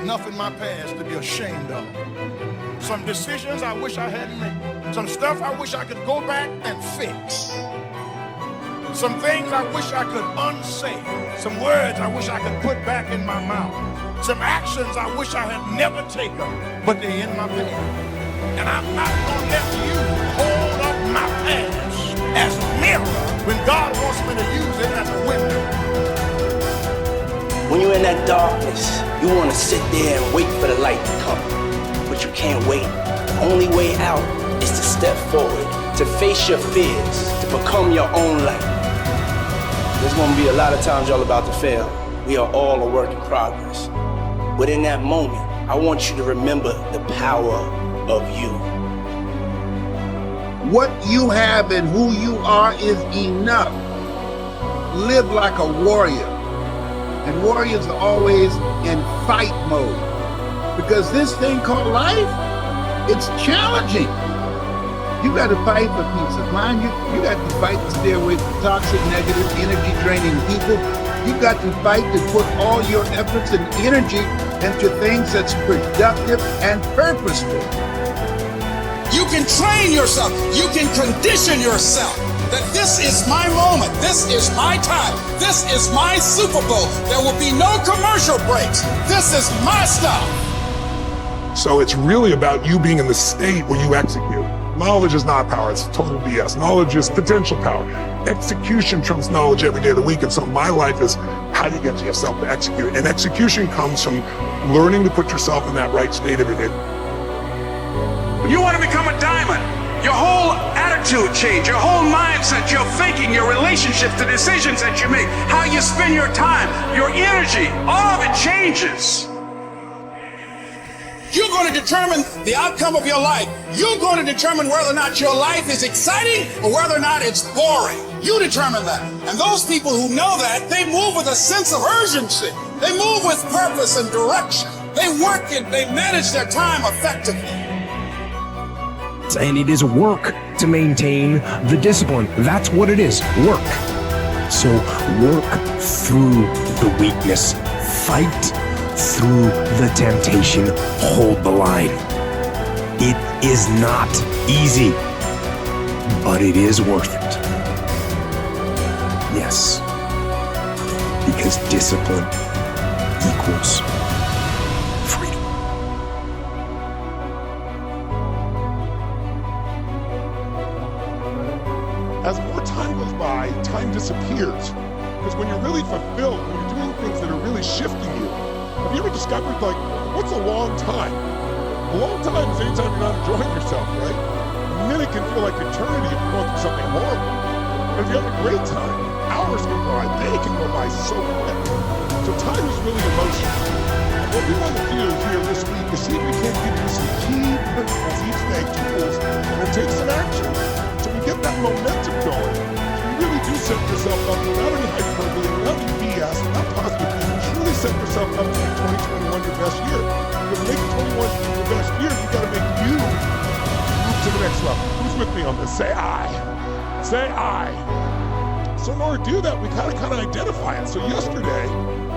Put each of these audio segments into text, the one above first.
enough in my past to be ashamed of. Some decisions I wish I hadn't made. Some stuff I wish I could go back and fix. Some things I wish I could unsay. Some words I wish I could put back in my mouth. Some actions I wish I had never taken, but they're in my past. And I'm not going to let you hold up my past as a mirror when God wants me to use it as a window. When you're in that darkness, you want to sit there and wait for the light to come. But you can't wait. The only way out is to step forward, to face your fears, to become your own light. There's going to be a lot of times y'all about to fail. We are all a work in progress. But in that moment, I want you to remember the power of you. What you have and who you are is enough. Live like a warrior. And warriors are always in fight mode. Because this thing called life, it's challenging. You got to fight for peace of mind. You got to fight to stay away from toxic, negative, energy-draining people. You got to fight to put all your efforts and energy into things that's productive and purposeful. You can train yourself. You can condition yourself that this is my moment. This is my time. This is my Super Bowl. There will be no commercial breaks. This is my stuff. So it's really about you being in the state where you execute. Knowledge is not power, it's total BS. Knowledge is potential power. Execution trumps knowledge every day of the week. And so my life is, how do you get yourself to execute? And execution comes from learning to put yourself in that right state every day. You want to become a diamond. Your whole attitude change, your whole mindset, your thinking, your relationships, the decisions that you make, how you spend your time, your energy, all of it changes. You're going to determine the outcome of your life. You're going to determine whether or not your life is exciting or whether or not it's boring. You determine that. And those people who know that, they move with a sense of urgency. They move with purpose and direction. They work it, they manage their time effectively. And it is work to maintain the discipline. That's what it is, work. So work through the weakness, fight through the temptation, hold the line. It is not easy, but it is worth it. Yes, because discipline equals freedom. As more time goes by, time disappears. Because when you're really fulfilled, when you're doing things that are really shifting you, have you ever discovered, like, what's a long time? A long time is anytime you're not enjoying yourself, right? A minute can feel like eternity if you're going through something horrible. But if you have a great time, hours go by, day can go by so quick. So time is really emotion. And what we want to do here this week is see if we can't give you some key principles each day, tools, and then take some action. So we get that momentum going. So you really do set yourself up without any hyperbole, without any BS, without positive things. Truly set yourself up to make 2021 your best year. Because to make 21 your best year, you got to make you move to the next level. Who's with me on this? Say I. Say I. So in order to do that, we gotta kind of identify it. So yesterday,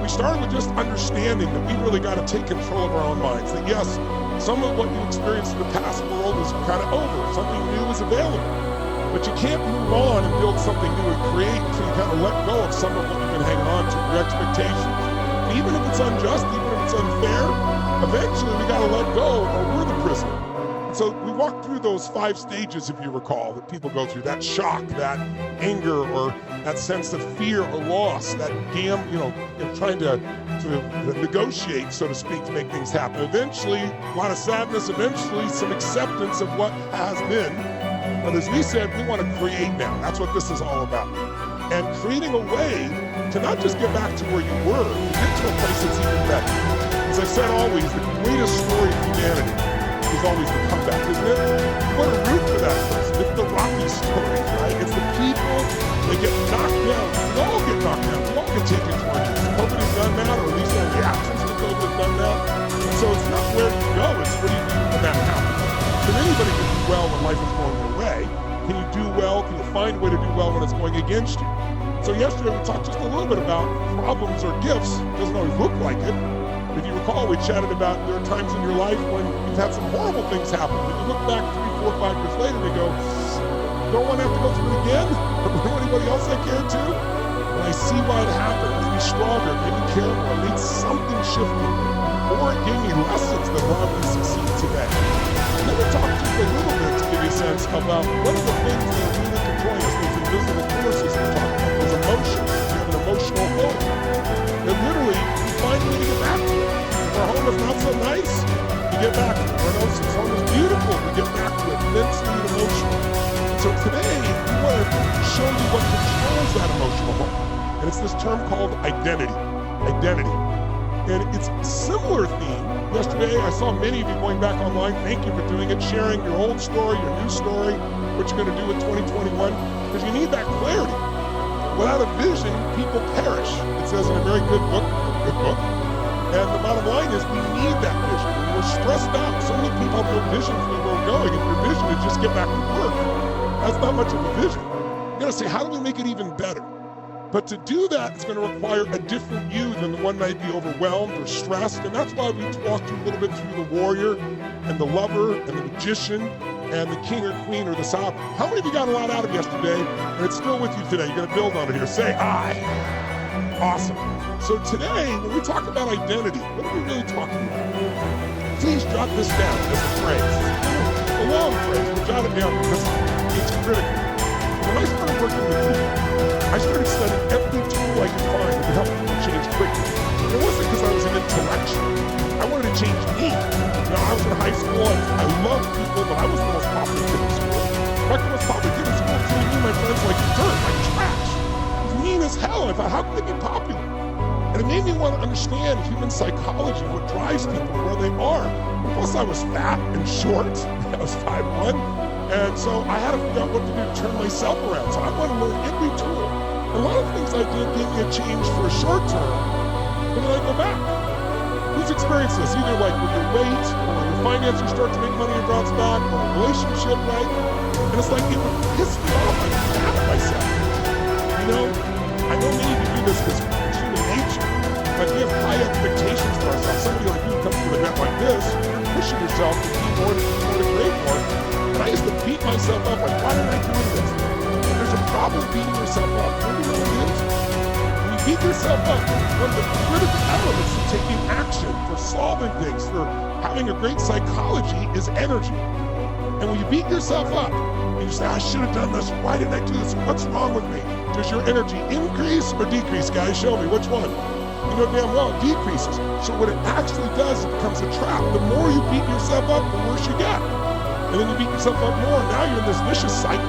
we started with just understanding that we really got to take control of our own minds. That yes, some of what you experienced in the past world is kind of over. Something new is available. But you can't move on and build something new and create until you kind of let go of some of what you've been hanging on to, your expectations. And even if it's unjust, even if it's unfair, eventually we got to let go or we're the prisoner. So we walked through those 5 stages, if you recall, that people go through. That shock, that anger, or that sense of fear or loss, that trying to negotiate, so to speak, to make things happen. Eventually, a lot of sadness, eventually some acceptance of what has been. But as we said, we want to create now. That's what this is all about. And creating a way to not just get back to where you were, to get to a place that's even better. As I said always, the greatest story of humanity is always the comeback, isn't it? You want to root for that person. It's the Rocky story, right? It's the people that get knocked down. We all get knocked down. We all get taken to our knees. COVID is done now, or at least all the actions of COVID is done now. So it's not where you go, it's what do you do when that happens. Can anybody can do well when life is going your way? Can you do well? Can you find a way to do well when it's going against you? So yesterday we talked just a little bit about problems or gifts. It doesn't always look like it. If you recall, we chatted about there are times in your life when you've had some horrible things happen. If you look back 3, 4, 5 years later, you go, don't want to have to go through it again? Or anybody else I cared to? When I see why it happened, it made me stronger, it made me care more, it made something shift in me. Or it gave me lessons that allowed me to succeed today. Let me talk just a little bit to give you a sense about what are the things that are really controlling us, those invisible forces we're talking about, those emotions. We have an emotional home. And literally, we find a way to get back to it. If our home is not so nice, we get back to it. If our home is beautiful, we get back to it. Mentally and emotionally. And so today, we want to show you what controls that emotional home. And it's this term called identity. Identity. And it's a similar theme. Yesterday, I saw many of you going back online. Thank you for doing it, sharing your old story, your new story, what you're going to do in 2021, because you need that clarity. Without a vision, people perish. It says in a very good book. And the bottom line is we need that vision. We're stressed out. So many people have no vision for where we're going. If your vision is just get back to work, that's not much of a vision. You got to say, how do we make it even better? But to do that, it's going to require a different you than the one that might be overwhelmed or stressed. And that's why we walked you a little bit through the warrior and the lover and the magician and the king or queen or the sovereign. How many of you got a lot out of yesterday and it's still with you today? You're going to build on it here. Say, I. Awesome. So today, when we talk about identity, what are we really talking about? Please jot this down as a phrase. A long phrase, but jot it down because it's critical. When I started working with people, I started studying every tool I could find that could help people change quickly. It wasn't because I was an intellectual. I wanted to change me. You know, I was in high school, I loved people, but I wasn't the most popular kid in school. In fact, the most popular kid in school treated me and my friends like dirt, like trash. It was mean as hell. I thought, how can they be popular? And it made me want to understand human psychology, what drives people, where they are. And plus, I was fat and short. I was 5'1". And so I had to figure out what to do to turn myself around. So I want to learn every tool. A lot of things I did gave me a change for a short term, but then I go back. Who's experienced this? Either like with your weight, or your finances start to make money and drops back, or a relationship, right? And it's like it would piss me off. I'd be mad at myself. You know, I know many of you do this because it's human nature. Like we have high expectations for ourselves. Somebody like you comes to an event like this, you're pushing yourself to be more, to create more. And I used to beat myself up like, why didn't I do this? There's a problem beating yourself up. What do you know what it is? When you beat yourself up, one of the critical elements of taking action, for solving things, for having a great psychology is energy. And when you beat yourself up, and you say, I should have done this, why didn't I do this? What's wrong with me? Does your energy increase or decrease, guys? Show me, which one? You know damn well it decreases. So what it actually does, it becomes a trap. The more you beat yourself up, the worse you get. And then you beat yourself up more, and now you're in this vicious cycle.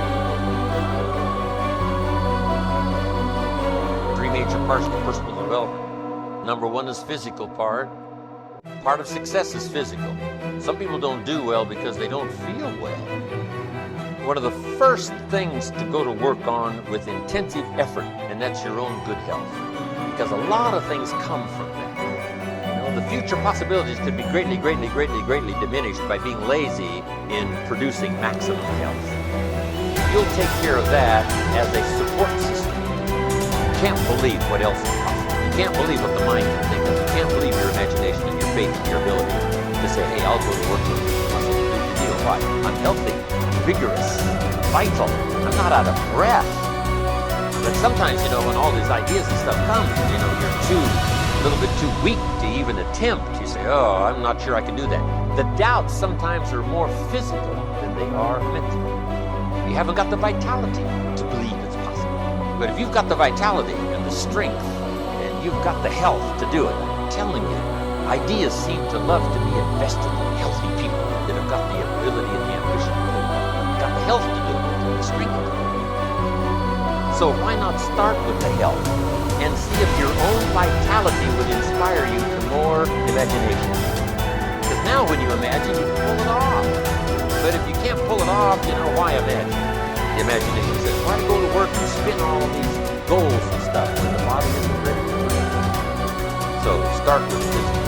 Three major parts of personal development. Number one is physical part. Part of success is physical. Some people don't do well because they don't feel well. One of the first things to go to work on with intensive effort, and that's your own good health. Because a lot of things come from that. The future possibilities could be greatly diminished by being lazy in producing maximum health. You'll take care of that as a support system. You can't believe what else is possible. You can't believe what the mind can think of. You can't believe your imagination and your faith and your ability to say, hey, I'll go to work with this muscle and do the deal. Why? I'm healthy, vigorous, vital. I'm not out of breath. But sometimes, when all these ideas and stuff come, you're a little bit too weak to even attempt. You say, oh, I'm not sure I can do that. The doubts sometimes are more physical than they are mental. You haven't got the vitality to believe it's possible. But if you've got the vitality and the strength and you've got the health to do it, I'm telling you, ideas seem to love to be invested in healthy people that have got the ability and the ambition to pull it off. Got the health to do it, and the strength to do it. So why not start with the health and see if your own vitality would inspire you to more imagination? Because now when you imagine, you can pull it off. But if you can't pull it off, why imagine? The imagination says, why go to work and spin all of these goals and stuff when the body isn't ready for it? So start with physical.